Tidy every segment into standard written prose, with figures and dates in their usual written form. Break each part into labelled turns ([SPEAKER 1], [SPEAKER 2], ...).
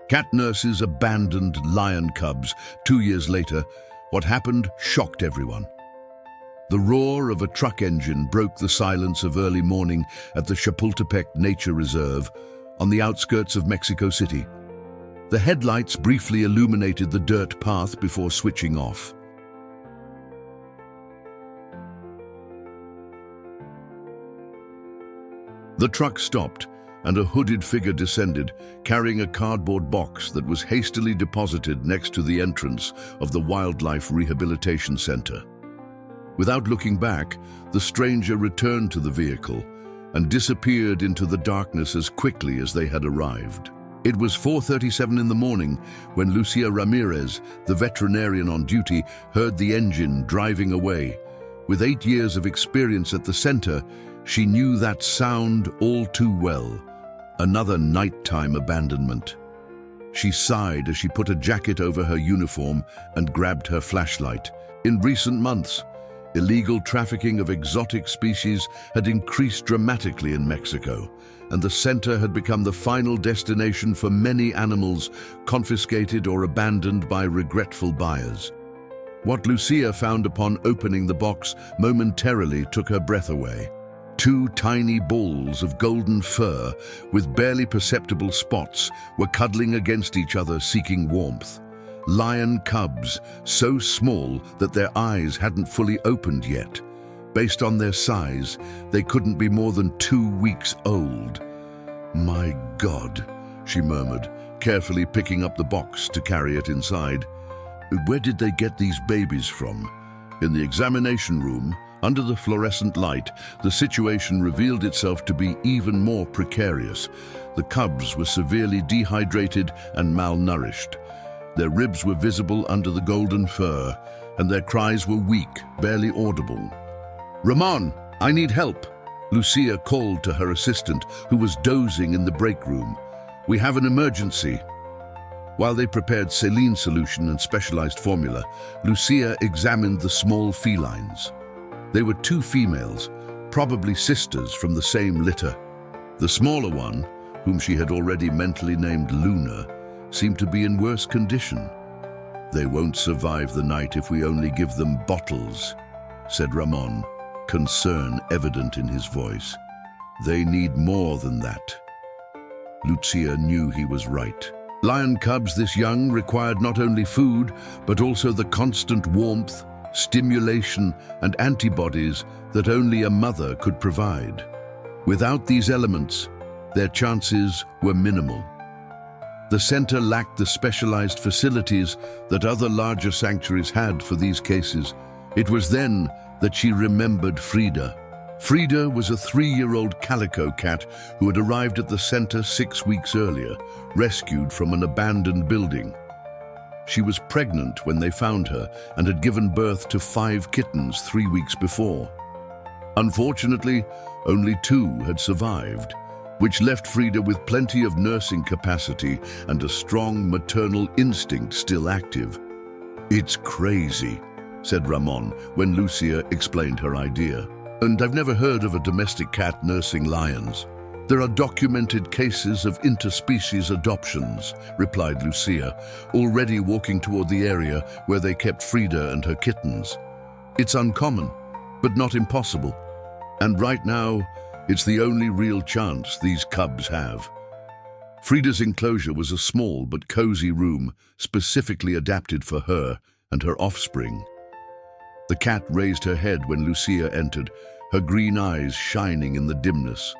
[SPEAKER 1] Cat nurses abandoned lion cubs. 2 years later, what happened shocked everyone. The roar of a truck engine broke the silence of early morning at the Chapultepec Nature Reserve on the outskirts of Mexico City. The headlights briefly illuminated the dirt path before switching off. The truck stopped, and a hooded figure descended, carrying a cardboard box that was hastily deposited next to the entrance of the Wildlife Rehabilitation Center. Without looking back, the stranger returned to the vehicle and disappeared into the darkness as quickly as they had arrived. It was 4:37 in the morning when Lucía Ramírez, the veterinarian on duty, heard the engine driving away. With 8 years of experience at the center, she knew that sound all too well. Another nighttime abandonment. She sighed as she put a jacket over her uniform and grabbed her flashlight. In recent months, illegal trafficking of exotic species had increased dramatically in Mexico, and the center had become the final destination for many animals confiscated or abandoned by regretful buyers. What Lucía found upon opening the box momentarily took her breath away. 2 tiny balls of golden fur with barely perceptible spots were cuddling against each other, seeking warmth. Lion cubs, so small that their eyes hadn't fully opened yet. Based on their size, they couldn't be more than 2 weeks old. "My God," she murmured, carefully picking up the box to carry it inside. "Where did they get these babies from?" In the examination room, under the fluorescent light, the situation revealed itself to be even more precarious. The cubs were severely dehydrated and malnourished. Their ribs were visible under the golden fur, and their cries were weak, barely audible. "Ramon, I need help," Lucía called to her assistant, who was dozing in the break room. "We have an emergency." While they prepared saline solution and specialized formula, Lucía examined the small felines. They were 2 females, probably sisters from the same litter. The smaller one, whom she had already mentally named Luna, seemed to be in worse condition. "They won't survive the night if we only give them bottles," said Ramon, concern evident in his voice. "They need more than that." Lucía knew he was right. Lion cubs this young required not only food, but also the constant warmth, stimulation, and antibodies that only a mother could provide. Without these elements, their chances were minimal. The center lacked the specialized facilities that other larger sanctuaries had for these cases. It was then that she remembered Frida. Frida was a 3-year-old calico cat who had arrived at the center 6 weeks earlier, rescued from an abandoned building. She was pregnant when they found her and had given birth to 5 kittens 3 weeks before. Unfortunately, only 2 had survived, which left Frida with plenty of nursing capacity and a strong maternal instinct still active. "It's crazy," said Ramon when Lucía explained her idea. "And I've never heard of a domestic cat nursing lions." "There are documented cases of interspecies adoptions," replied Lucía, already walking toward the area where they kept Frida and her kittens. "It's uncommon, but not impossible. And right now, it's the only real chance these cubs have." Frida's enclosure was a small but cozy room specifically adapted for her and her offspring. The cat raised her head when Lucía entered, her green eyes shining in the dimness.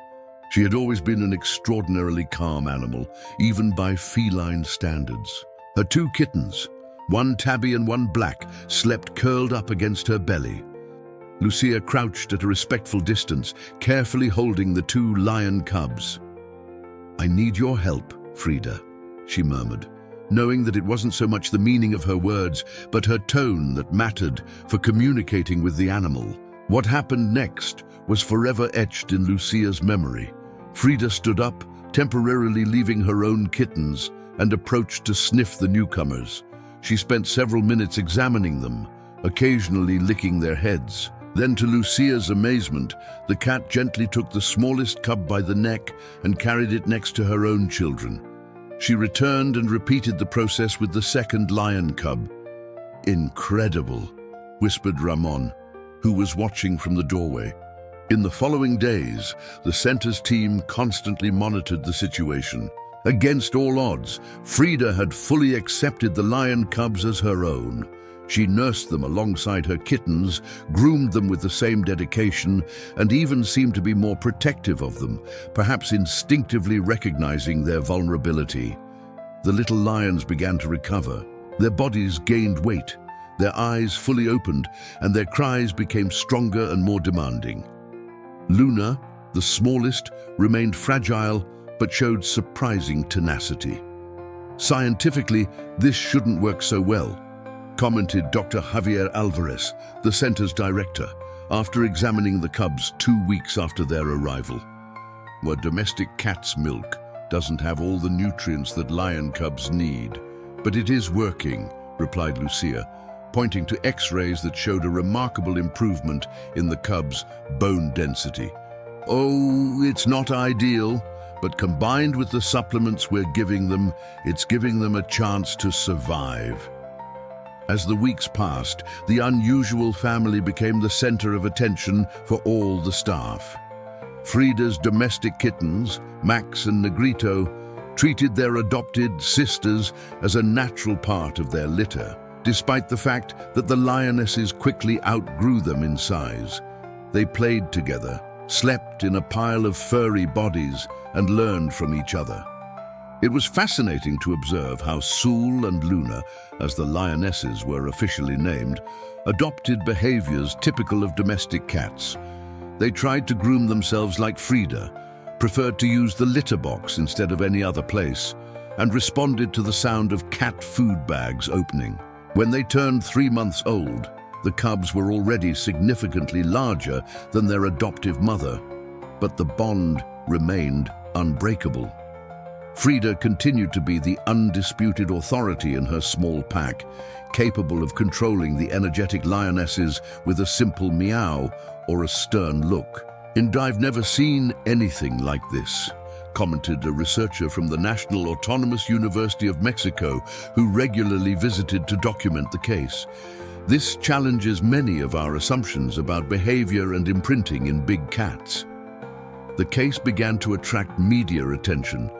[SPEAKER 1] She had always been an extraordinarily calm animal, even by feline standards. Her 2 kittens, one tabby and one black, slept curled up against her belly. Lucía crouched at a respectful distance, carefully holding the 2 lion cubs. "I need your help, Frida," she murmured, knowing that it wasn't so much the meaning of her words, but her tone that mattered for communicating with the animal. What happened next was forever etched in Lucía's memory. Frida stood up, temporarily leaving her own kittens, and approached to sniff the newcomers. She spent several minutes examining them, occasionally licking their heads. Then, to Lucía's amazement, the cat gently took the smallest cub by the neck and carried it next to her own children. She returned and repeated the process with the second lion cub. "Incredible," whispered Ramon, who was watching from the doorway. In the following days, the center's team constantly monitored the situation. Against all odds, Frida had fully accepted the lion cubs as her own. She nursed them alongside her kittens, groomed them with the same dedication, and even seemed to be more protective of them, perhaps instinctively recognizing their vulnerability. The little lions began to recover. Their bodies gained weight, their eyes fully opened, and their cries became stronger and more demanding. Luna, the smallest, remained fragile but showed surprising tenacity. "Scientifically, this shouldn't work so well," commented Dr. Javier Alvarez, the center's director, after examining the cubs 2 weeks after their arrival. "Well, domestic cat's milk doesn't have all the nutrients that lion cubs need, but it is working," replied Lucía, pointing to X-rays that showed a remarkable improvement in the cubs' bone density. "Oh, it's not ideal, but combined with the supplements we're giving them, it's giving them a chance to survive." As the weeks passed, the unusual family became the center of attention for all the staff. Frida's domestic kittens, Max and Negrito, treated their adopted sisters as a natural part of their litter, despite the fact that the lionesses quickly outgrew them in size. They played together, slept in a pile of furry bodies, and learned from each other. It was fascinating to observe how Sul and Luna, as the lionesses were officially named, adopted behaviors typical of domestic cats. They tried to groom themselves like Frida, preferred to use the litter box instead of any other place, and responded to the sound of cat food bags opening. When they turned 3 months old, the cubs were already significantly larger than their adoptive mother, but the bond remained unbreakable. Frida continued to be the undisputed authority in her small pack, capable of controlling the energetic lionesses with a simple meow or a stern look. "And I've never seen anything like this," commented a researcher from the National Autonomous University of Mexico who regularly visited to document the case. "This challenges many of our assumptions about behavior and imprinting in big cats." The case began to attract media attention.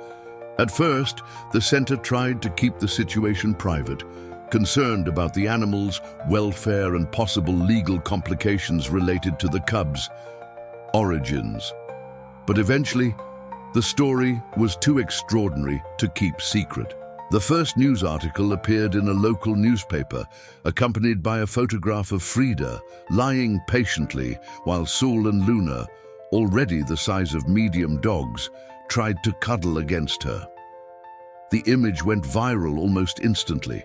[SPEAKER 1] At first, the center tried to keep the situation private, concerned about the animals' welfare and possible legal complications related to the cubs' origins. But eventually, the story was too extraordinary to keep secret. The first news article appeared in a local newspaper, accompanied by a photograph of Frida lying patiently while Sul and Luna, already the size of medium dogs, tried to cuddle against her. The image went viral almost instantly.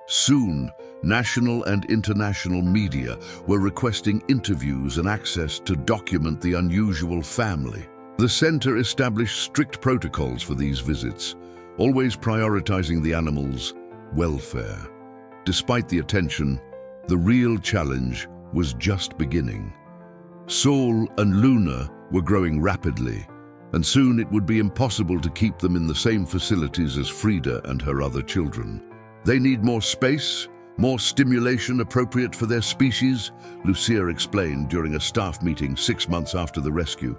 [SPEAKER 1] Soon, national and international media were requesting interviews and access to document the unusual family. The center established strict protocols for these visits, always prioritizing the animals' welfare. Despite the attention, the real challenge was just beginning. Sul and Luna were growing rapidly, and soon it would be impossible to keep them in the same facilities as Frida and her other children. "They need more space, more stimulation appropriate for their species," Lucía explained during a staff meeting 6 months after the rescue.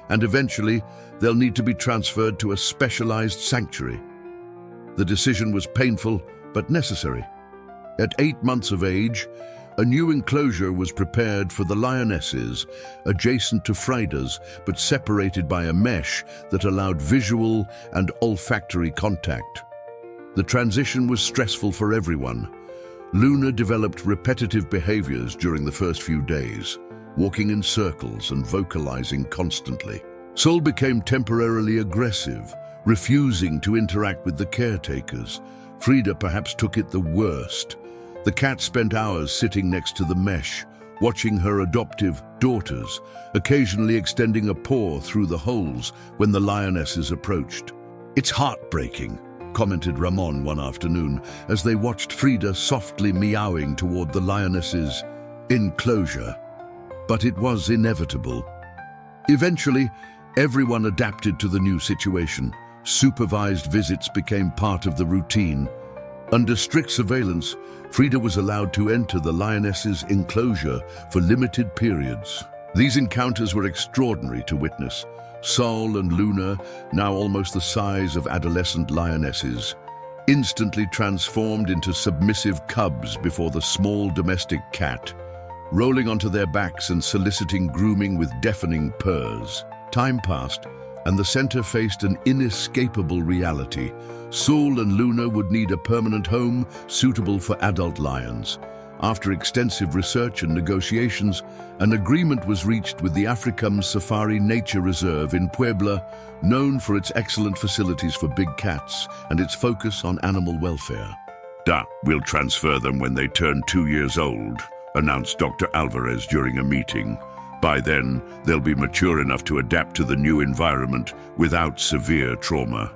[SPEAKER 1] "And eventually, they'll need to be transferred to a specialized sanctuary." The decision was painful but necessary. At 8 months of age, a new enclosure was prepared for the lionesses, adjacent to Frida's, but separated by a mesh that allowed visual and olfactory contact. The transition was stressful for everyone. Luna developed repetitive behaviors during the first few days, walking in circles and vocalizing constantly. Sul became temporarily aggressive, refusing to interact with the caretakers. Frida perhaps took it the worst. The cat spent hours sitting next to the mesh, watching her adoptive daughters, occasionally extending a paw through the holes when the lionesses approached. "It's heartbreaking," commented Ramon one afternoon as they watched Frida softly meowing toward the lionesses' enclosure. But it was inevitable. Eventually, everyone adapted to the new situation. Supervised visits became part of the routine. Under strict surveillance, Frida was allowed to enter the lionesses' enclosure for limited periods. These encounters were extraordinary to witness. Sol and Luna, now almost the size of adolescent lionesses, instantly transformed into submissive cubs before the small domestic cat, rolling onto their backs and soliciting grooming with deafening purrs. Time passed, and the center faced an inescapable reality. Sol and Luna would need a permanent home suitable for adult lions. After extensive research and negotiations, an agreement was reached with the Africam Safari Nature Reserve in Puebla, known for its excellent facilities for big cats and its focus on animal welfare. We'll transfer them when they turn 2 years old, announced Dr. Alvarez during a meeting. By then, they'll be mature enough to adapt to the new environment without severe trauma.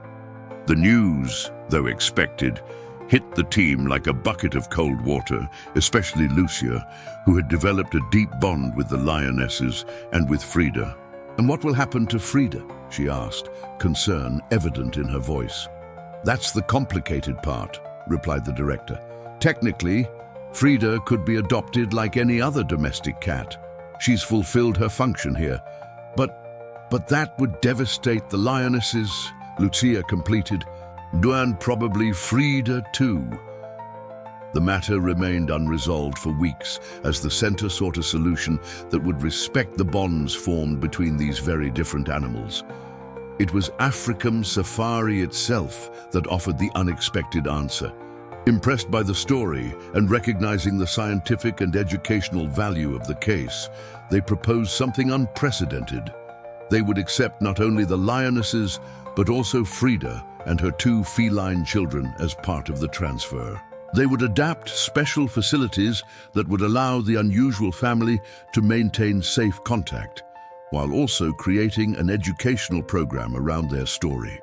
[SPEAKER 1] The news, though expected, hit the team like a bucket of cold water, especially Lucía, who had developed a deep bond with the lionesses and with Frida. "And what will happen to Frida?" she asked, concern evident in her voice. "That's the complicated part," replied the director. "Technically, Frida could be adopted like any other domestic cat. She's fulfilled her function here. But that would devastate the lionesses," Lucía completed, "and probably Frida too." The matter remained unresolved for weeks as the center sought a solution that would respect the bonds formed between these very different animals. It was Africam Safari itself that offered the unexpected answer. Impressed by the story and recognizing the scientific and educational value of the case, they proposed something unprecedented. They would accept not only the lionesses, but also Frida and her 2 feline children as part of the transfer. They would adapt special facilities that would allow the unusual family to maintain safe contact, while also creating an educational program around their story.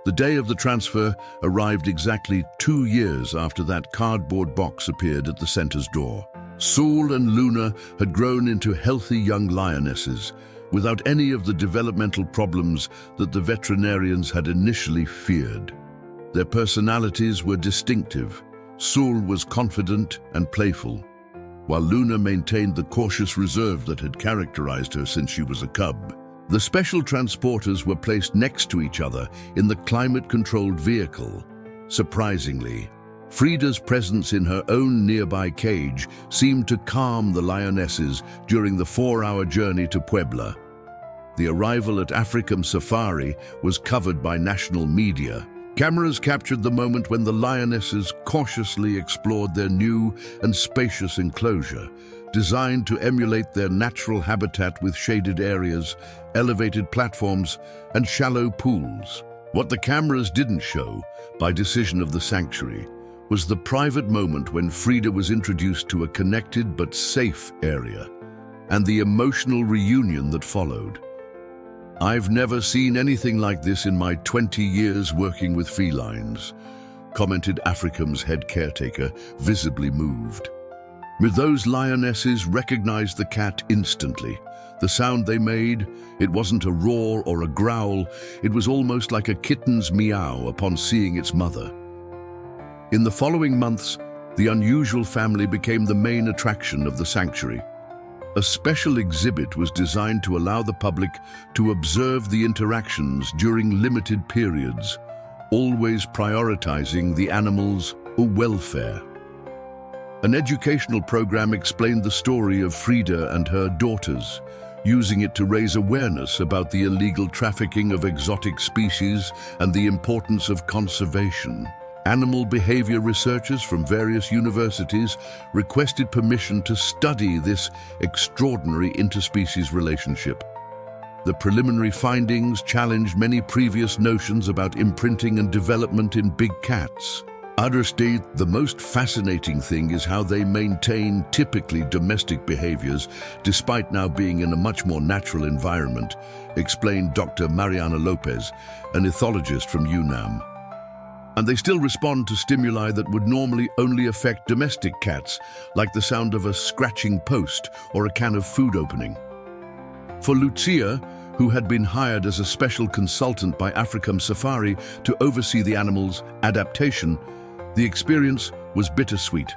[SPEAKER 1] The day of the transfer arrived exactly 2 years after that cardboard box appeared at the center's door. Sol and Luna had grown into healthy young lionesses, without any of the developmental problems that the veterinarians had initially feared. Their personalities were distinctive. Sol was confident and playful, while Luna maintained the cautious reserve that had characterized her since she was a cub. The special transporters were placed next to each other in the climate-controlled vehicle. Surprisingly, Frida's presence in her own nearby cage seemed to calm the lionesses during the 4-hour journey to Puebla. The arrival at Africam Safari was covered by national media. Cameras captured the moment when the lionesses cautiously explored their new and spacious enclosure, designed to emulate their natural habitat with shaded areas, elevated platforms, and shallow pools. What the cameras didn't show, by decision of the sanctuary, was the private moment when Frida was introduced to a connected but safe area, and the emotional reunion that followed. "I've never seen anything like this in my 20 years working with felines," commented Africam's head caretaker, visibly moved. Those lionesses recognized the cat instantly. The sound they made, it wasn't a roar or a growl, it was almost like a kitten's meow upon seeing its mother. In the following months, the unusual family became the main attraction of the sanctuary. A special exhibit was designed to allow the public to observe the interactions during limited periods, always prioritizing the animals' welfare. An educational program explained the story of Frida and her daughters, using it to raise awareness about the illegal trafficking of exotic species and the importance of conservation. Animal behavior researchers from various universities requested permission to study this extraordinary interspecies relationship. The preliminary findings challenged many previous notions about imprinting and development in big cats. Understand, the most fascinating thing is how they maintain typically domestic behaviors despite now being in a much more natural environment, explained Dr. Mariana Lopez, an ethologist from UNAM. And they still respond to stimuli that would normally only affect domestic cats, like the sound of a scratching post or a can of food opening. For Lucía, who had been hired as a special consultant by Africam Safari to oversee the animal's adaptation, the experience was bittersweet.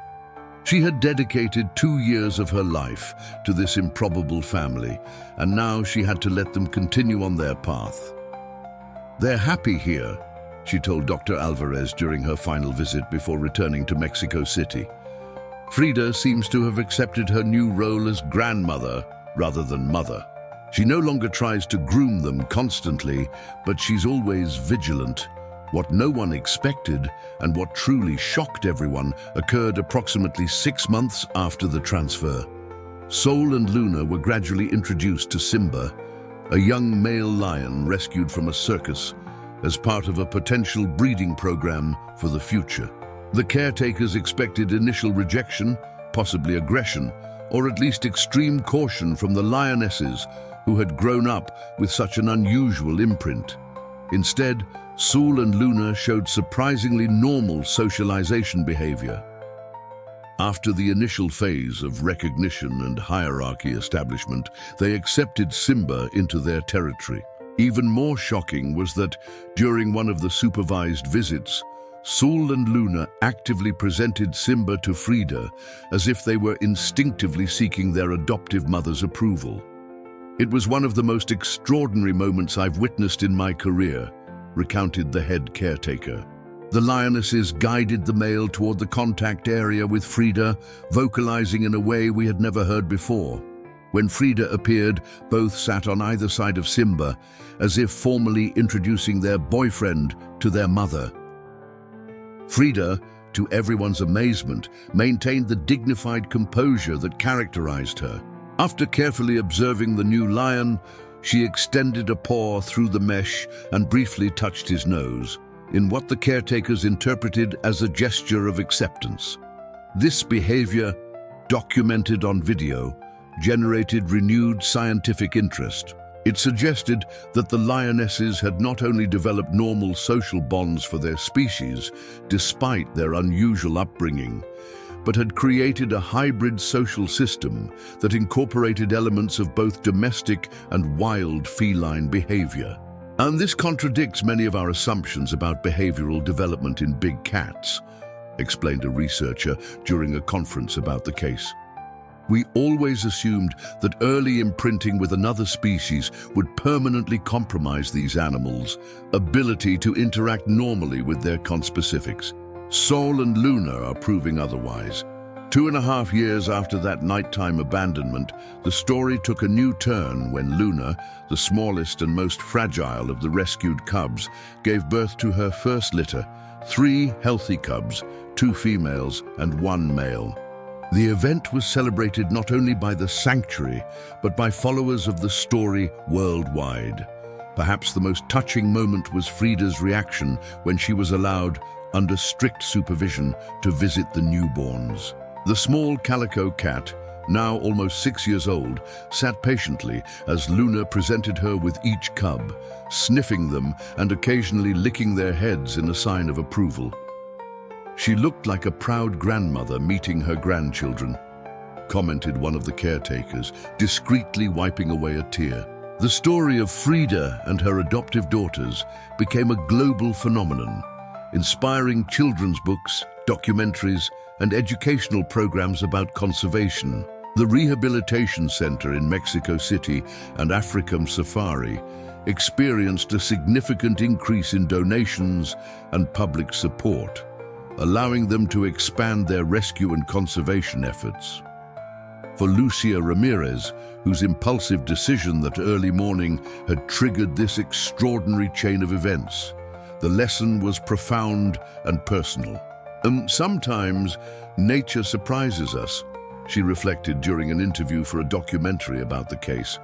[SPEAKER 1] She had dedicated 2 years of her life to this improbable family, and now she had to let them continue on their path. "They're happy here," she told Dr. Alvarez during her final visit before returning to Mexico City. Frida seems to have accepted her new role as grandmother rather than mother. She no longer tries to groom them constantly, but she's always vigilant. What no one expected, and what truly shocked everyone, occurred approximately 6 months after the transfer. Sol and Luna were gradually introduced to Simba, a young male lion rescued from a circus, as part of a potential breeding program for the future. The caretakers expected initial rejection, possibly aggression, or at least extreme caution from the lionesses who had grown up with such an unusual imprint. Instead, Sol and Luna showed surprisingly normal socialization behavior. After the initial phase of recognition and hierarchy establishment, they accepted Simba into their territory. Even more shocking was that, during one of the supervised visits, Sol and Luna actively presented Simba to Frida as if they were instinctively seeking their adoptive mother's approval. "It was one of the most extraordinary moments I've witnessed in my career," recounted the head caretaker. The lionesses guided the male toward the contact area with Frida, vocalizing in a way we had never heard before. When Frida appeared, both sat on either side of Simba, as if formally introducing their boyfriend to their mother. Frida, to everyone's amazement, maintained the dignified composure that characterized her. After carefully observing the new lion, she extended a paw through the mesh and briefly touched his nose, in what the caretakers interpreted as a gesture of acceptance. This behavior, documented on video, generated renewed scientific interest. It suggested that the lionesses had not only developed normal social bonds for their species, despite their unusual upbringing, but had created a hybrid social system that incorporated elements of both domestic and wild feline behavior. And this contradicts many of our assumptions about behavioral development in big cats, explained a researcher during a conference about the case. We always assumed that early imprinting with another species would permanently compromise these animals' ability to interact normally with their conspecifics. Sol and Luna are proving otherwise. 2.5 years after that nighttime abandonment, the story took a new turn when Luna, the smallest and most fragile of the rescued cubs, gave birth to her first litter, 3 healthy cubs, 2 females and 1 male. The event was celebrated not only by the sanctuary, but by followers of the story worldwide. Perhaps the most touching moment was Frida's reaction when she was allowed, under strict supervision, to visit the newborns. The small calico cat, now almost 6 years old, sat patiently as Luna presented her with each cub, sniffing them and occasionally licking their heads in a sign of approval. "She looked like a proud grandmother meeting her grandchildren," commented one of the caretakers, discreetly wiping away a tear. The story of Frida and her adoptive daughters became a global phenomenon, inspiring children's books, documentaries, and educational programs about conservation. The Rehabilitation Center in Mexico City and Africam Safari experienced a significant increase in donations and public support, allowing them to expand their rescue and conservation efforts. For Lucía Ramírez, whose impulsive decision that early morning had triggered this extraordinary chain of events, the lesson was profound and personal. Sometimes nature surprises us, she reflected during an interview for a documentary about the case.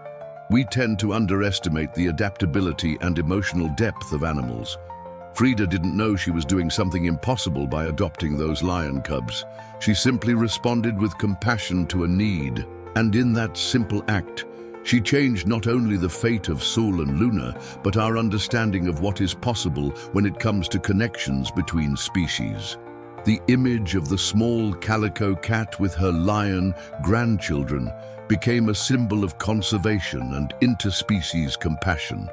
[SPEAKER 1] We tend to underestimate the adaptability and emotional depth of animals. Frida didn't know she was doing something impossible by adopting those lion cubs. She simply responded with compassion to a need. And in that simple act, she changed not only the fate of Sol and Luna, but our understanding of what is possible when it comes to connections between species. The image of the small calico cat with her lion grandchildren became a symbol of conservation and interspecies compassion,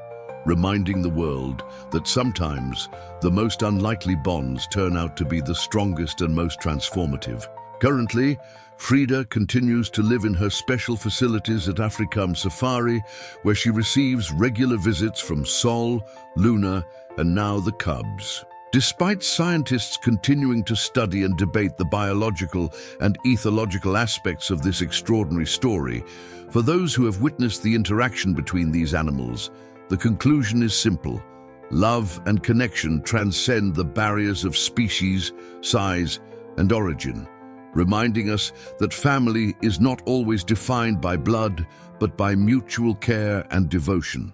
[SPEAKER 1] reminding the world that sometimes the most unlikely bonds turn out to be the strongest and most transformative. Currently, Frida continues to live in her special facilities at Africam Safari, where she receives regular visits from Sol, Luna, and now the cubs. Despite scientists continuing to study and debate the biological and ethological aspects of this extraordinary story, for those who have witnessed the interaction between these animals, the conclusion is simple. Love and connection transcend the barriers of species, size, and origin, reminding us that family is not always defined by blood, but by mutual care and devotion.